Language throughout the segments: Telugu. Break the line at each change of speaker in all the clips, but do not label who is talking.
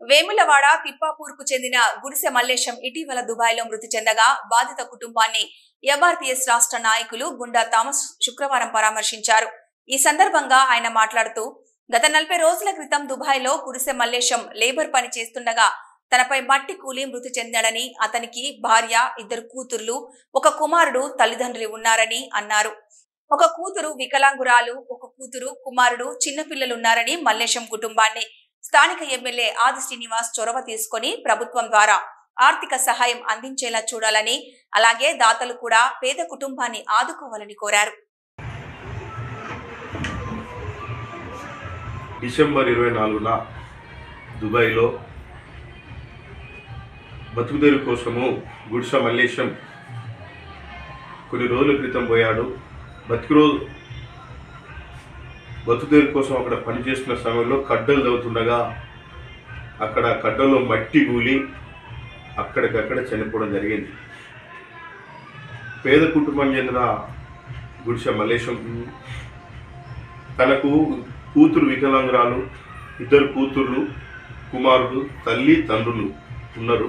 వేములవాడ తిప్పాపూర్కు చెందిన గుడిసె మల్లేశం ఇటీవల దుబాయ్లో మృతి చెందగా బాధిత కుటుంబాన్ని ఎంఆర్పీఎస్ రాష్ట్ర నాయకులు గుండా థామస్ శుక్రవారం పరామర్శించారు. ఈ సందర్భంగా ఆయన మాట్లాడుతూ గత 40 రోజుల క్రితం దుబాయ్లో గుడిసె మల్లేశం లేబర్ పని చేస్తుండగా తనపై మట్టి కూలి మృతి చెందాడని, అతనికి భార్య, 2 కూతుర్లు, 1 కుమారుడు, తల్లిదండ్రులు ఉన్నారని అన్నారు. 1 కూతురు వికలాంగురాలు, 1 కూతురు, కుమారుడు, చిన్నపిల్లలున్నారని మల్లేశం కుటుంబాన్ని స్థానిక ఎమ్మెల్యే ఆది శ్రీనివాస్ చొరవ తీసుకొని ప్రభుత్వం ద్వారా ఆర్థిక సహాయం అందించేలా చూడాలని, అలాగే దాతలు కూడా పేద కుటుంబాన్ని ఆదుకోవాలని కోరారు.
డిసెంబర్ 24న దుబాయ్లో బతుకుదేరు కోసము గుడిసె మల్లేశం కొన్ని రోజుల క్రితం పోయాడు. బతుకుదేరు కోసం అక్కడ పనిచేస్తున్న సమయంలో కడ్డలు తవ్వుతుండగా అక్కడ కడ్డలో మట్టి గూలి అక్కడికక్కడ చనిపోవడం జరిగింది. పేద కుటుంబం చెందిన గుడిసె మల్లేశం తనకు కూతురు వికలాంగురాలు, 2 కూతుర్లు, కుమారుడు, తల్లి, తండ్రులు ఉన్నారు.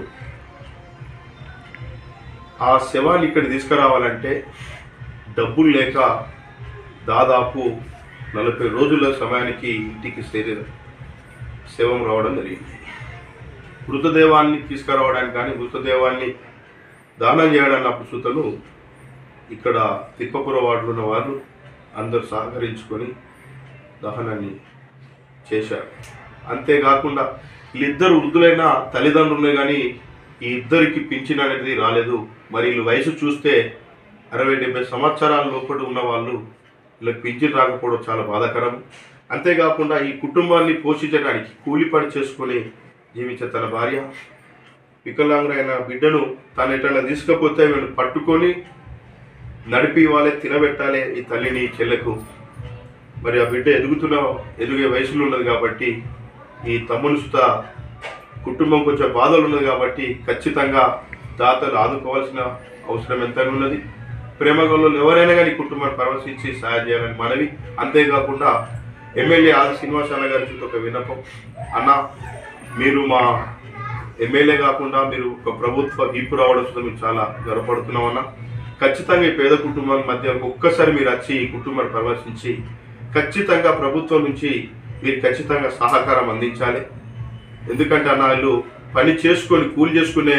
ఆ శవాన్ని ఇక్కడ తీసుకురావాలంటే డబ్బులు లేక దాదాపు 40 రోజుల సమయానికి ఇంటికి శవం రావడం జరిగింది. మృతదేవాన్ని తీసుకురావడానికి కానీ మృతదేవాన్ని దానం చేయడానికి సూతలు ఇక్కడ తిప్పపుర వార్డులో ఉన్న వాళ్ళు అందరూ సహకరించుకొని దహనాన్ని చేశారు. అంతేకాకుండా వీళ్ళిద్దరు వృద్ధులైన తల్లిదండ్రులే కానీ ఈ ఇద్దరికి పింఛన్ అనేది రాలేదు. మరి వీళ్ళు వయసు చూస్తే 60-70 సంవత్సరాల లోపల ఉన్న వాళ్ళు, వీళ్ళకి పింఛన్ రాకపోవడం చాలా బాధాకరం. అంతేకాకుండా ఈ కుటుంబాన్ని పోషించడానికి కూలి పని చేసుకొని జీవించే తన భార్య, వికలాంగులైన బిడ్డను తను ఎట్లా తీసుకపోతే వీళ్ళు పట్టుకొని నడిపి ఇవ్వాలి, తినబెట్టాలి ఈ తల్లిని, చెల్లెకు. మరి ఆ బిడ్డ ఎదిగే వయసులో ఉన్నది కాబట్టి ఈ తమ్ముని సుత కుటుంబం కొంచెం బాధలు ఉన్నది కాబట్టి ఖచ్చితంగా దాతలు ఆదుకోవాల్సిన అవసరం ఎంతైనా ఉన్నది. ప్రేమగల్లో ఎవరైనా కానీ కుటుంబాన్ని పరామర్శించి సహాయం చేయాలని మనవి. అంతేకాకుండా ఎమ్మెల్యే ఆది శ్రీనివాస్ అన్న గారి చుట్టూ ఒక విన్నపం. అన్న, మీరు మా ఎమ్మెల్యే కాకుండా మీరు ఒక ప్రభుత్వ ఈపు రావడంతో మేము చాలా గర్వపడుతున్నామన్నా. ఖచ్చితంగా ఈ పేద కుటుంబాల మధ్య ఒక్కసారి మీరు వచ్చి ఈ కుటుంబాన్ని పరామర్శించి ఖచ్చితంగా ప్రభుత్వం నుంచి మీరు ఖచ్చితంగా సహకారం అందించాలి. ఎందుకంటే అన్న, వీళ్ళు పని చేసుకొని కూలి చేసుకునే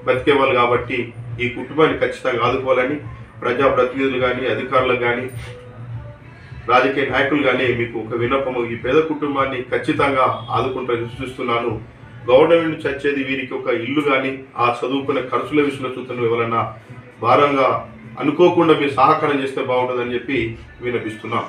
బతికేవాళ్ళు కాబట్టి ఈ కుటుంబాన్ని ఖచ్చితంగా ఆదుకోవాలని ప్రజాప్రతినిధులు కానీ, అధికారులకు కానీ, రాజకీయ నాయకులు కానీ మీకు ఒక విన్నపము. ఈ పేద కుటుంబాన్ని ఖచ్చితంగా ఆదుకుంటారని సూచిస్తున్నాను. గవర్నమెంట్ నుంచి వచ్చేది వీరికి ఒక ఇల్లు కానీ, ఆ చదువుకునే ఖర్చుల విషయంలో చూస్తున్న ఎవరన్నా భారంగా అనుకోకుండా మీరు సహకారం చేస్తే బాగుంటుందని చెప్పి వినిపిస్తున్నాం.